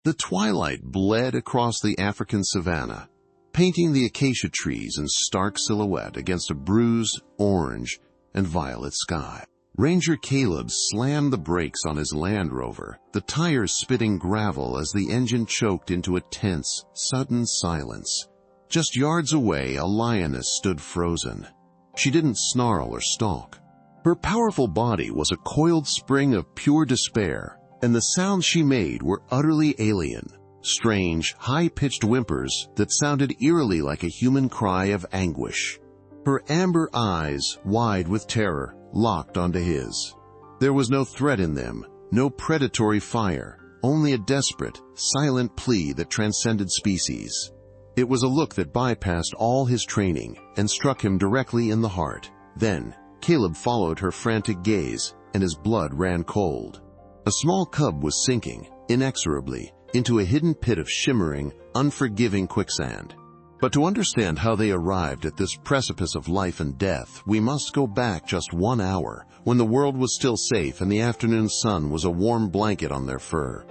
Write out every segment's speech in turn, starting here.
The twilight bled across the African savanna, painting the acacia trees in stark silhouette against a bruised orange and violet sky. Ranger Caleb slammed the brakes on his Land Rover, the tires spitting gravel as the engine choked into a tense, sudden silence. Just yards away, a lioness stood frozen. She didn't snarl or stalk. Her powerful body was a coiled spring of pure despair, and the sounds she made were utterly alien. Strange, high-pitched whimpers that sounded eerily like a human cry of anguish. Her amber eyes, wide with terror, locked onto his. There was no threat in them, no predatory fire, only a desperate, silent plea that transcended species. It was a look that bypassed all his training and struck him directly in the heart. Then, Caleb followed her frantic gaze, and his blood ran cold. A small cub was sinking, inexorably, into a hidden pit of shimmering, unforgiving quicksand. But to understand how they arrived at this precipice of life and death, we must go back just 1 hour, when the world was still safe and the afternoon sun was a warm blanket on their fur.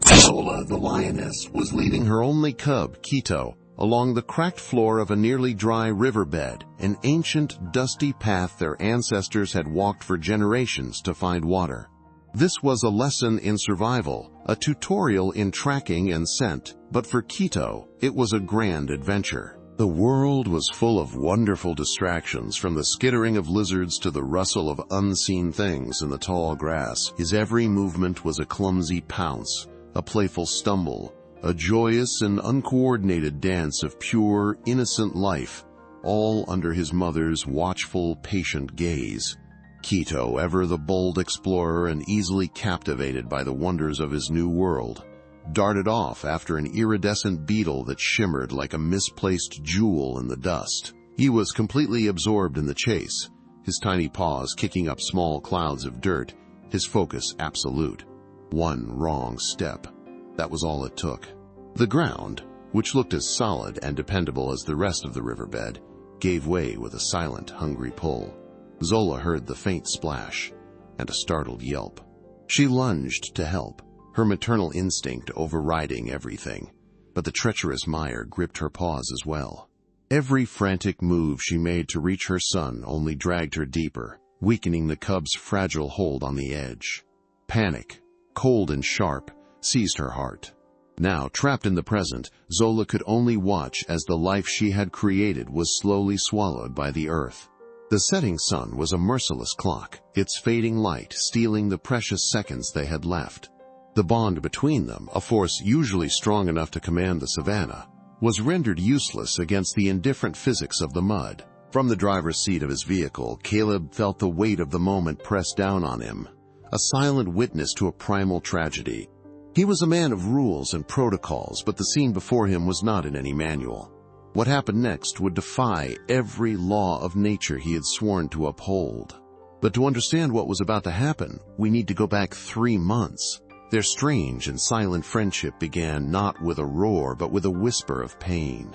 Zola, the lioness, was leading her only cub, Quito, along the cracked floor of a nearly dry riverbed, an ancient, dusty path their ancestors had walked for generations to find water. This was a lesson in survival, a tutorial in tracking and scent, but for Quito, it was a grand adventure. The world was full of wonderful distractions, from the skittering of lizards to the rustle of unseen things in the tall grass. His every movement was a clumsy pounce, a playful stumble, a joyous and uncoordinated dance of pure, innocent life, all under his mother's watchful, patient gaze. Quito, ever the bold explorer and easily captivated by the wonders of his new world, darted off after an iridescent beetle that shimmered like a misplaced jewel in the dust. He was completely absorbed in the chase, his tiny paws kicking up small clouds of dirt, his focus absolute. One wrong step. That was all it took. The ground, which looked as solid and dependable as the rest of the riverbed, gave way with a silent, hungry pull. Zola heard the faint splash and a startled yelp. She lunged to help, her maternal instinct overriding everything, but the treacherous mire gripped her paws as well. Every frantic move she made to reach her son only dragged her deeper, weakening the cub's fragile hold on the edge. Panic, cold and sharp, seized her heart. Now, trapped in the present, Zola could only watch as the life she had created was slowly swallowed by the earth. The setting sun was a merciless clock, its fading light stealing the precious seconds they had left. The bond between them, a force usually strong enough to command the savannah, was rendered useless against the indifferent physics of the mud. From the driver's seat of his vehicle, Caleb felt the weight of the moment press down on him, a silent witness to a primal tragedy. He was a man of rules and protocols, but the scene before him was not in any manual. What happened next would defy every law of nature he had sworn to uphold. But to understand what was about to happen, we need to go back 3 months. Their strange and silent friendship began not with a roar, but with a whisper of pain.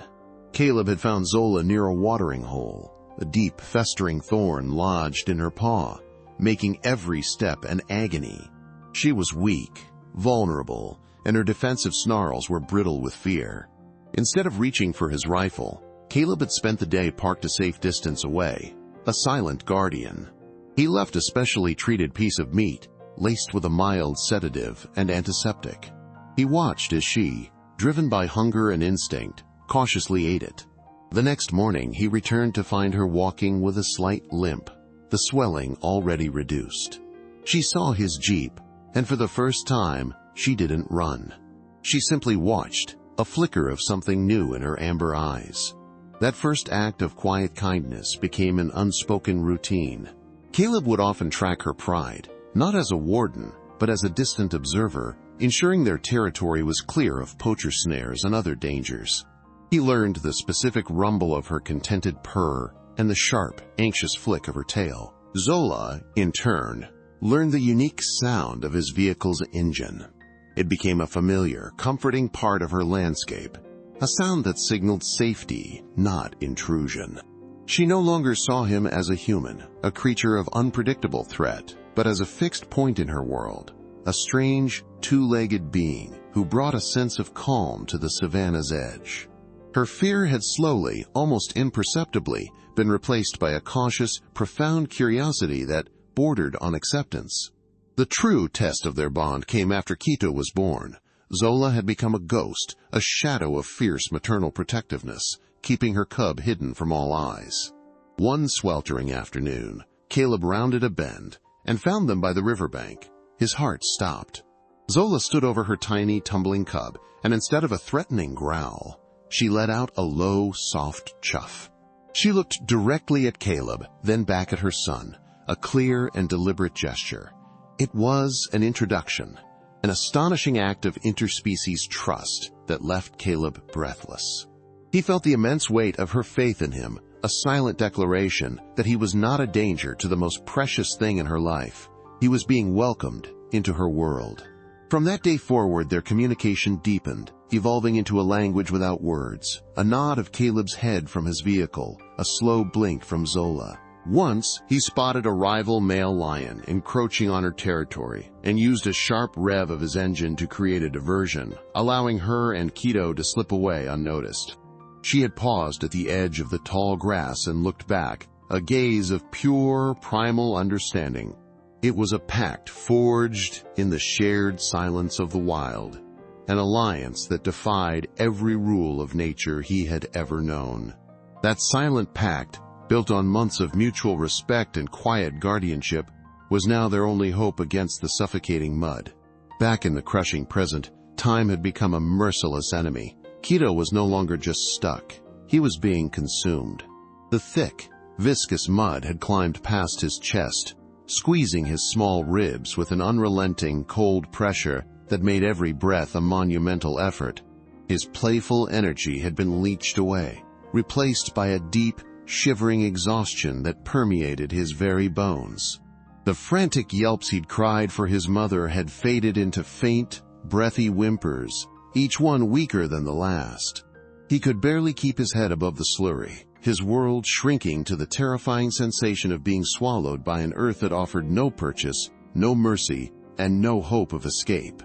Caleb had found Zola near a watering hole, a deep, festering thorn lodged in her paw, making every step an agony. She was weak, vulnerable, and her defensive snarls were brittle with fear. Instead of reaching for his rifle, Caleb had spent the day parked a safe distance away, a silent guardian. He left a specially treated piece of meat, laced with a mild sedative and antiseptic. He watched as she, driven by hunger and instinct, cautiously ate it. The next morning he returned to find her walking with a slight limp, the swelling already reduced. She saw his jeep, and for the first time, she didn't run. She simply watched, a flicker of something new in her amber eyes. That first act of quiet kindness became an unspoken routine. Caleb would often track her pride, not as a warden, but as a distant observer, ensuring their territory was clear of poacher snares and other dangers. He learned the specific rumble of her contented purr and the sharp, anxious flick of her tail. Zola, in turn, learned the unique sound of his vehicle's engine. It became a familiar, comforting part of her landscape, a sound that signaled safety, not intrusion. She no longer saw him as a human, a creature of unpredictable threat, but as a fixed point in her world, a strange, two-legged being who brought a sense of calm to the savanna's edge. Her fear had slowly, almost imperceptibly, been replaced by a cautious, profound curiosity that bordered on acceptance. The true test of their bond came after Quito was born. Zola had become a ghost, a shadow of fierce maternal protectiveness, keeping her cub hidden from all eyes. One sweltering afternoon, Caleb rounded a bend and found them by the riverbank. His heart stopped. Zola stood over her tiny, tumbling cub, and instead of a threatening growl, she let out a low, soft chuff. She looked directly at Caleb, then back at her son, a clear and deliberate gesture. It was an introduction, an astonishing act of interspecies trust that left Caleb breathless. He felt the immense weight of her faith in him, a silent declaration that he was not a danger to the most precious thing in her life. He was being welcomed into her world. From that day forward, their communication deepened, evolving into a language without words, a nod of Caleb's head from his vehicle, a slow blink from Zola. Once, he spotted a rival male lion encroaching on her territory and used a sharp rev of his engine to create a diversion, allowing her and Quito to slip away unnoticed. She had paused at the edge of the tall grass and looked back, a gaze of pure, primal understanding. It was a pact forged in the shared silence of the wild, an alliance that defied every rule of nature he had ever known. That silent pact, built on months of mutual respect and quiet guardianship, was now their only hope against the suffocating mud. Back in the crushing present, time had become a merciless enemy. Quito was no longer just stuck. He was being consumed. The thick, viscous mud had climbed past his chest, squeezing his small ribs with an unrelenting, cold pressure that made every breath a monumental effort. His playful energy had been leached away, replaced by a deep, shivering exhaustion that permeated his very bones. The frantic yelps he'd cried for his mother had faded into faint, breathy whimpers, each one weaker than the last. He could barely keep his head above the slurry, his world shrinking to the terrifying sensation of being swallowed by an earth that offered no purchase, no mercy, and no hope of escape.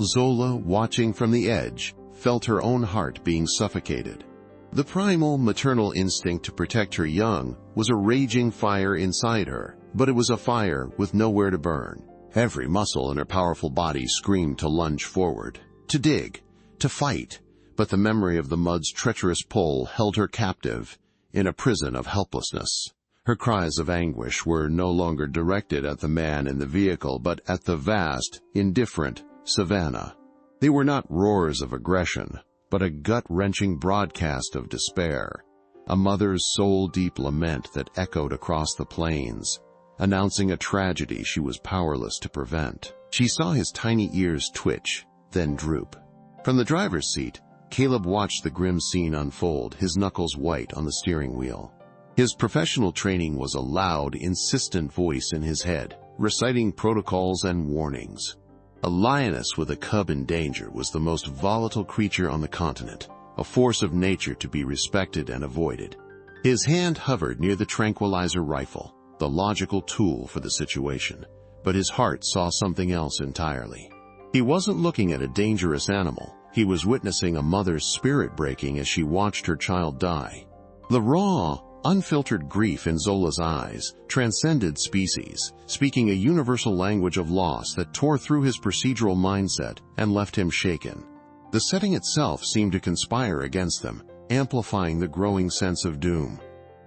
Zola, watching from the edge, felt her own heart being suffocated. The primal maternal instinct to protect her young was a raging fire inside her, but it was a fire with nowhere to burn. Every muscle in her powerful body screamed to lunge forward, to dig, to fight, but the memory of the mud's treacherous pull held her captive in a prison of helplessness. Her cries of anguish were no longer directed at the man in the vehicle, but at the vast, indifferent savanna. They were not roars of aggression, but a gut-wrenching broadcast of despair, a mother's soul-deep lament that echoed across the plains, announcing a tragedy she was powerless to prevent. She saw his tiny ears twitch, then droop. From the driver's seat, Caleb watched the grim scene unfold, his knuckles white on the steering wheel. His professional training was a loud, insistent voice in his head, reciting protocols and warnings. A lioness with a cub in danger was the most volatile creature on the continent, a force of nature to be respected and avoided. His hand hovered near the tranquilizer rifle, the logical tool for the situation, but his heart saw something else entirely. He wasn't looking at a dangerous animal. He was witnessing a mother's spirit breaking as she watched her child die. The raw, unfiltered grief in Zola's eyes transcended species, speaking a universal language of loss that tore through his procedural mindset and left him shaken. The setting itself seemed to conspire against them, amplifying the growing sense of doom.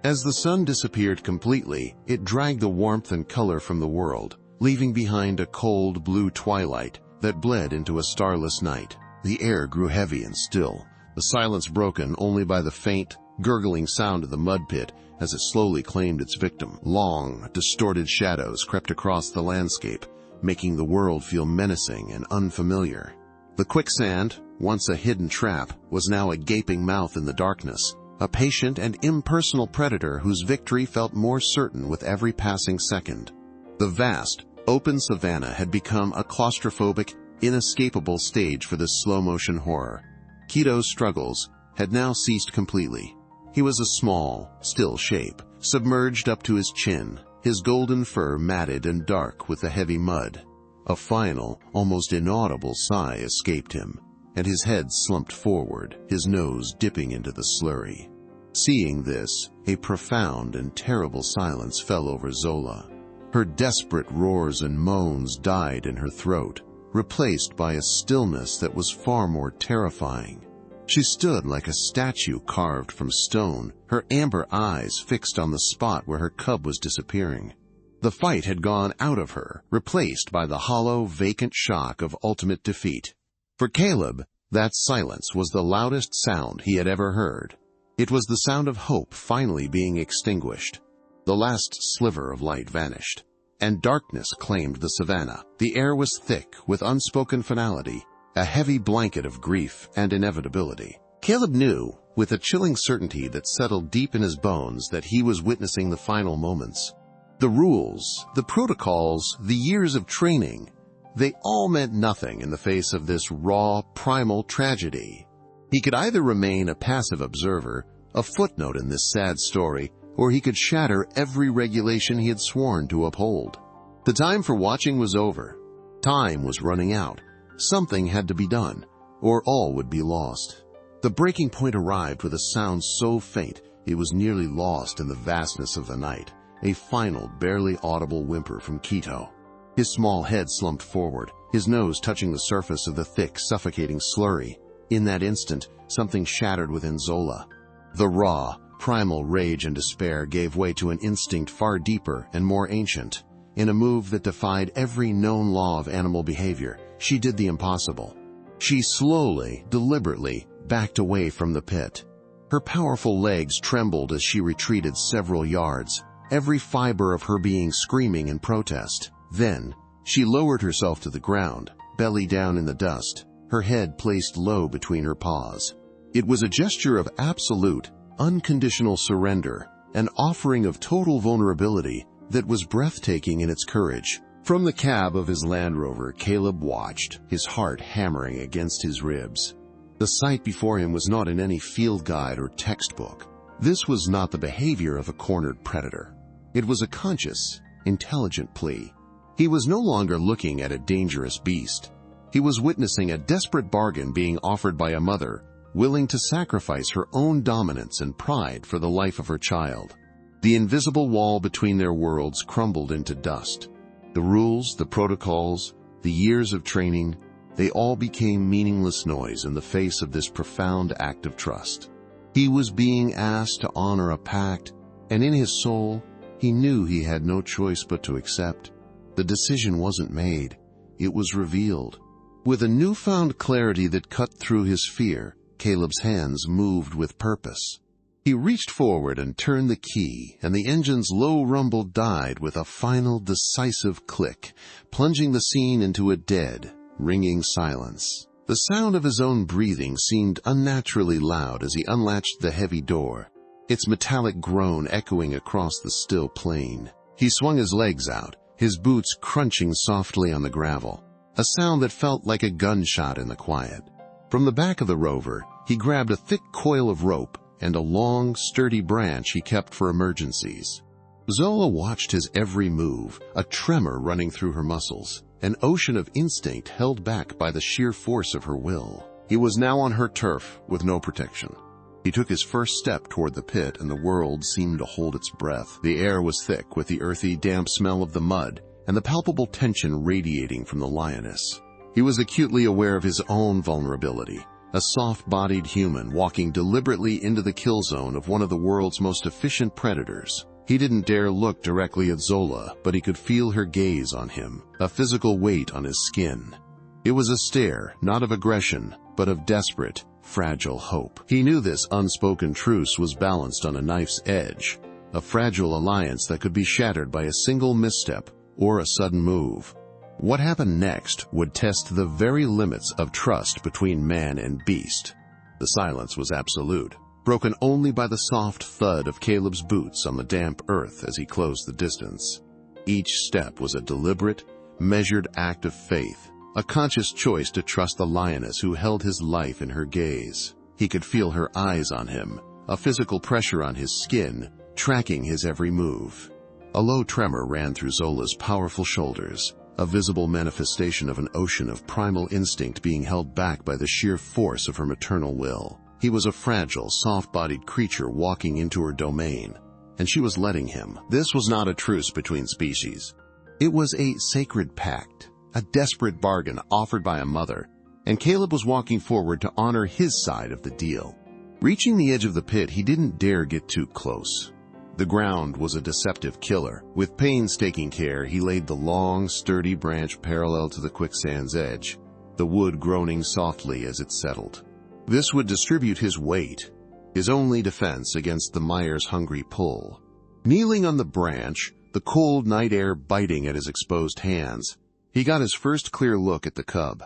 As the sun disappeared completely, it dragged the warmth and color from the world, leaving behind a cold blue twilight that bled into a starless night. The air grew heavy and still, the silence broken only by the faint, gurgling sound of the mud pit as it slowly claimed its victim. Long, distorted shadows crept across the landscape, making the world feel menacing and unfamiliar. The quicksand, once a hidden trap, was now a gaping mouth in the darkness, a patient and impersonal predator whose victory felt more certain with every passing second. The vast, open savanna had become a claustrophobic, inescapable stage for this slow-motion horror. Quito's struggles had now ceased completely. He was a small, still shape, submerged up to his chin, his golden fur matted and dark with the heavy mud. A final, almost inaudible sigh escaped him, and his head slumped forward, his nose dipping into the slurry. Seeing this, a profound and terrible silence fell over Zola. Her desperate roars and moans died in her throat, replaced by a stillness that was far more terrifying. She stood like a statue carved from stone, her amber eyes fixed on the spot where her cub was disappearing. The fight had gone out of her, replaced by the hollow, vacant shock of ultimate defeat. For Caleb, that silence was the loudest sound he had ever heard. It was the sound of hope finally being extinguished. The last sliver of light vanished, and darkness claimed the savannah. The air was thick with unspoken finality, a heavy blanket of grief and inevitability. Caleb knew, with a chilling certainty that settled deep in his bones, that he was witnessing the final moments. The rules, the protocols, the years of training, they all meant nothing in the face of this raw, primal tragedy. He could either remain a passive observer, a footnote in this sad story, or he could shatter every regulation he had sworn to uphold. The time for watching was over. Time was running out. Something had to be done, or all would be lost. The breaking point arrived with a sound so faint it was nearly lost in the vastness of the night, a final, barely audible whimper from Quito. His small head slumped forward, his nose touching the surface of the thick, suffocating slurry. In that instant, something shattered within Zola. The raw, primal rage and despair gave way to an instinct far deeper and more ancient. In a move that defied every known law of animal behavior, she did the impossible. She slowly, deliberately, backed away from the pit. Her powerful legs trembled as she retreated several yards, every fiber of her being screaming in protest. Then, she lowered herself to the ground, belly down in the dust, her head placed low between her paws. It was a gesture of absolute, unconditional surrender, an offering of total vulnerability that was breathtaking in its courage. From the cab of his Land Rover, Caleb watched, his heart hammering against his ribs. The sight before him was not in any field guide or textbook. This was not the behavior of a cornered predator. It was a conscious, intelligent plea. He was no longer looking at a dangerous beast. He was witnessing a desperate bargain being offered by a mother, willing to sacrifice her own dominance and pride for the life of her child. The invisible wall between their worlds crumbled into dust. The rules, the protocols, the years of training, they all became meaningless noise in the face of this profound act of trust. He was being asked to honor a pact, and in his soul, he knew he had no choice but to accept. The decision wasn't made, it was revealed. With a newfound clarity that cut through his fear, Caleb's hands moved with purpose. He reached forward and turned the key, and the engine's low rumble died with a final decisive click, plunging the scene into a dead, ringing silence. The sound of his own breathing seemed unnaturally loud as he unlatched the heavy door, its metallic groan echoing across the still plain. He swung his legs out, his boots crunching softly on the gravel, a sound that felt like a gunshot in the quiet. From the back of the Rover, he grabbed a thick coil of rope and a long, sturdy branch he kept for emergencies. Zola watched his every move, a tremor running through her muscles, an ocean of instinct held back by the sheer force of her will. He was now on her turf with no protection. He took his first step toward the pit, and the world seemed to hold its breath. The air was thick with the earthy, damp smell of the mud and the palpable tension radiating from the Lioness. He was acutely aware of his own vulnerability, a soft-bodied human walking deliberately into the kill zone of one of the world's most efficient predators. He didn't dare look directly at Zola, but he could feel her gaze on him, a physical weight on his skin. It was a stare, not of aggression, but of desperate, fragile hope. He knew this unspoken truce was balanced on a knife's edge, a fragile alliance that could be shattered by a single misstep or a sudden move. What happened next would test the very limits of trust between man and beast. The silence was absolute, broken only by the soft thud of Caleb's boots on the damp earth as he closed the distance. Each step was a deliberate, measured act of faith, a conscious choice to trust the Lioness who held his life in her gaze. He could feel her eyes on him, a physical pressure on his skin, tracking his every move. A low tremor ran through Zola's powerful shoulders, a visible manifestation of an ocean of primal instinct being held back by the sheer force of her maternal will. He was a fragile, soft-bodied creature walking into her domain, and she was letting him. This was not a truce between species. It was a sacred pact, a desperate bargain offered by a mother, and Caleb was walking forward to honor his side of the deal. Reaching the edge of the pit, he didn't dare get too close. The ground was a deceptive killer. With painstaking care, he laid the long, sturdy branch parallel to the quicksand's edge, the wood groaning softly as it settled. This would distribute his weight, his only defense against the mire's hungry pull. Kneeling on the branch, the cold night air biting at his exposed hands, he got his first clear look at the cub.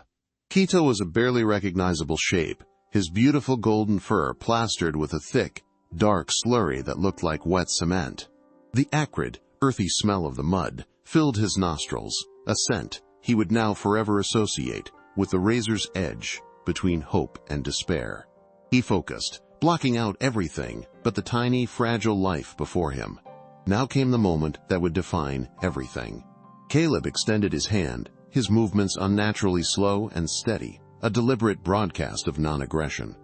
Quito was a barely recognizable shape, his beautiful golden fur plastered with a thick, dark slurry that looked like wet cement. The acrid, earthy smell of the mud filled his nostrils, a scent he would now forever associate with the razor's edge between hope and despair. He focused, blocking out everything but the tiny, fragile life before him. Now came the moment that would define everything. Caleb extended his hand, his movements unnaturally slow and steady, a deliberate broadcast of non-aggression.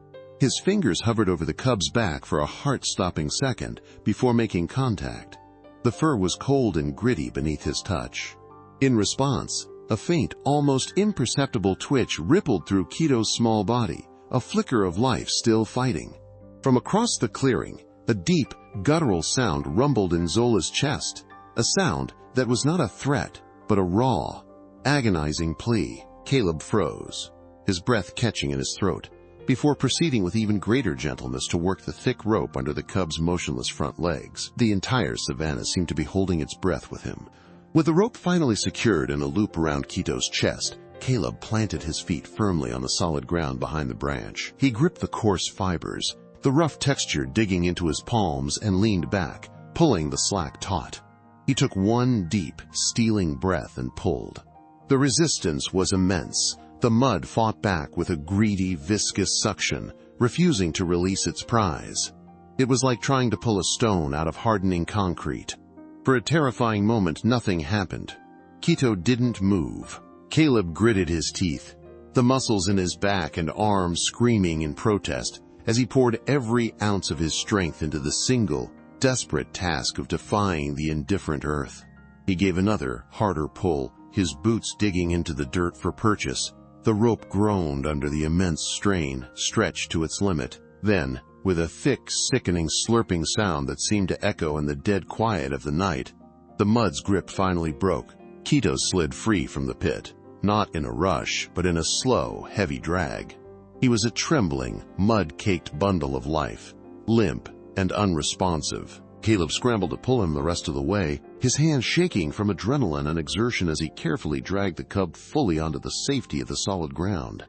His fingers hovered over the cub's back for a heart-stopping second before making contact. The fur was cold and gritty beneath his touch. In response, a faint, almost imperceptible twitch rippled through Quito's small body, a flicker of life still fighting. From across the clearing, a deep, guttural sound rumbled in Zola's chest, a sound that was not a threat, but a raw, agonizing plea. Caleb froze, his breath catching in his throat, before proceeding with even greater gentleness to work the thick rope under the cub's motionless front legs. The entire savannah seemed to be holding its breath with him. With the rope finally secured in a loop around Quito's chest, Caleb planted his feet firmly on the solid ground behind the branch. He gripped the coarse fibers, the rough texture digging into his palms, and leaned back, pulling the slack taut. He took one deep, stealing breath and pulled. The resistance was immense. The mud fought back with a greedy, viscous suction, refusing to release its prize. It was like trying to pull a stone out of hardening concrete. For a terrifying moment, nothing happened. Quito didn't move. Caleb gritted his teeth, the muscles in his back and arms screaming in protest as he poured every ounce of his strength into the single, desperate task of defying the indifferent earth. He gave another, harder pull, his boots digging into the dirt for purchase. The rope groaned under the immense strain, stretched to its limit. Then, with a thick, sickening, slurping sound that seemed to echo in the dead quiet of the night, the mud's grip finally broke. Quito slid free from the pit, not in a rush, but in a slow, heavy drag. He was a trembling, mud-caked bundle of life, limp and unresponsive. Caleb scrambled to pull him the rest of the way, his hands shaking from adrenaline and exertion as he carefully dragged the cub fully onto the safety of the solid ground.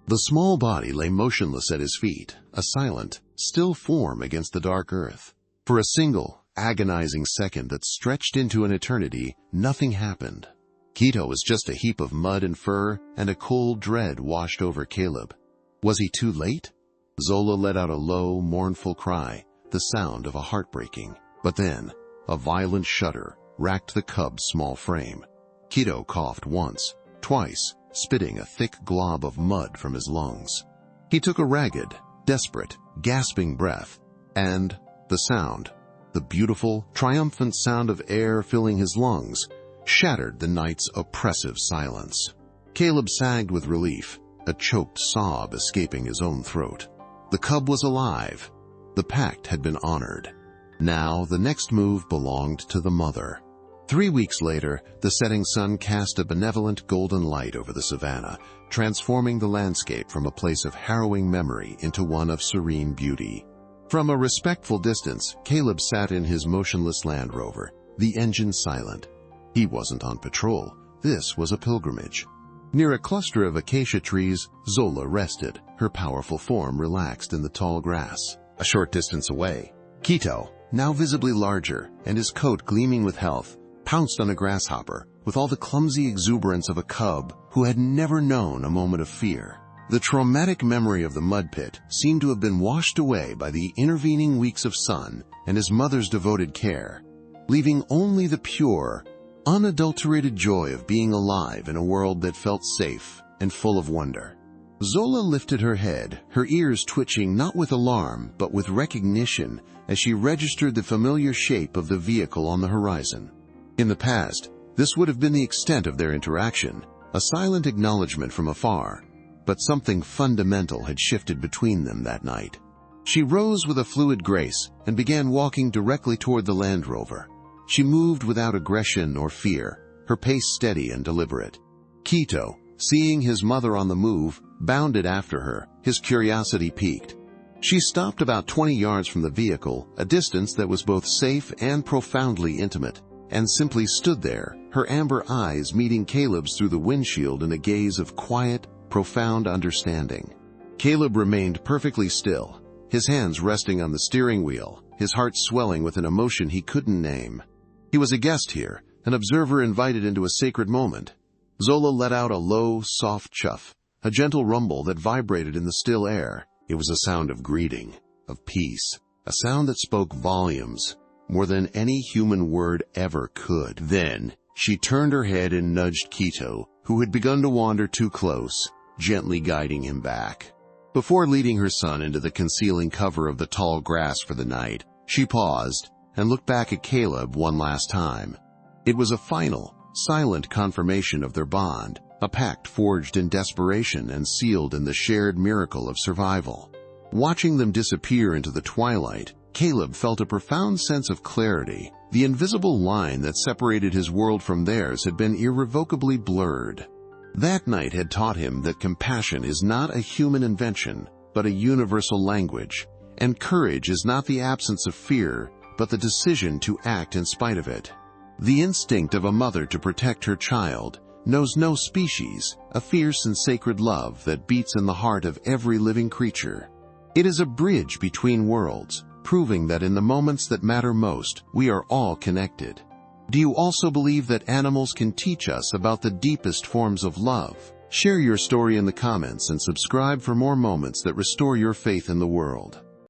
The small body lay motionless at his feet, a silent, still form against the dark earth. For a single, agonizing second that stretched into an eternity, nothing happened. Quito was just a heap of mud and fur, and a cold dread washed over Caleb. Was he too late? Zola let out a low, mournful cry, the sound of a heartbreaking. But then, a violent shudder racked the cub's small frame. Quito coughed once, twice, spitting a thick glob of mud from his lungs. He took a ragged, desperate, gasping breath, and the sound, the beautiful, triumphant sound of air filling his lungs, shattered the night's oppressive silence. Caleb sagged with relief, a choked sob escaping his own throat. The cub was alive. The pact had been honored. Now the next move belonged to the mother. 3 weeks later, the setting sun cast a benevolent golden light over the savannah, transforming the landscape from a place of harrowing memory into one of serene beauty. From a respectful distance, Caleb sat in his motionless Land Rover, the engine silent. He wasn't on patrol. This was a pilgrimage. Near a cluster of acacia trees, Zola rested, her powerful form relaxed in the tall grass. A short distance away, Quito, now visibly larger and his coat gleaming with health, pounced on a grasshopper with all the clumsy exuberance of a cub who had never known a moment of fear. The traumatic memory of the mud pit seemed to have been washed away by the intervening weeks of sun and his mother's devoted care, leaving only the pure, unadulterated joy of being alive in a world that felt safe and full of wonder. Zola lifted her head, her ears twitching not with alarm but with recognition as she registered the familiar shape of the vehicle on the horizon. In the past, this would have been the extent of their interaction, a silent acknowledgement from afar, but something fundamental had shifted between them that night. She rose with a fluid grace and began walking directly toward the Land Rover. She moved without aggression or fear, her pace steady and deliberate. Quito, seeing his mother on the move, bounded after her, his curiosity piqued. She stopped about 20 yards from the vehicle, a distance that was both safe and profoundly intimate, and simply stood there, her amber eyes meeting Caleb's through the windshield in a gaze of quiet, profound understanding. Caleb remained perfectly still, his hands resting on the steering wheel, his heart swelling with an emotion he couldn't name. He was a guest here, an observer invited into a sacred moment. Zola let out a low, soft chuff, a gentle rumble that vibrated in the still air. It was a sound of greeting, of peace, a sound that spoke volumes, more than any human word ever could. Then, she turned her head and nudged Quito, who had begun to wander too close, gently guiding him back. Before leading her son into the concealing cover of the tall grass for the night, she paused and looked back at Caleb one last time. It was a final, silent confirmation of their bond, a pact forged in desperation and sealed in the shared miracle of survival. Watching them disappear into the twilight, Caleb felt a profound sense of clarity. The invisible line that separated his world from theirs had been irrevocably blurred. That night had taught him that compassion is not a human invention, but a universal language, and courage is not the absence of fear, but the decision to act in spite of it. The instinct of a mother to protect her child knows no species, a fierce and sacred love that beats in the heart of every living creature. It is a bridge between worlds, proving that in the moments that matter most, we are all connected. Do you also believe that animals can teach us about the deepest forms of love? Share your story in the comments and subscribe for more moments that restore your faith in the world.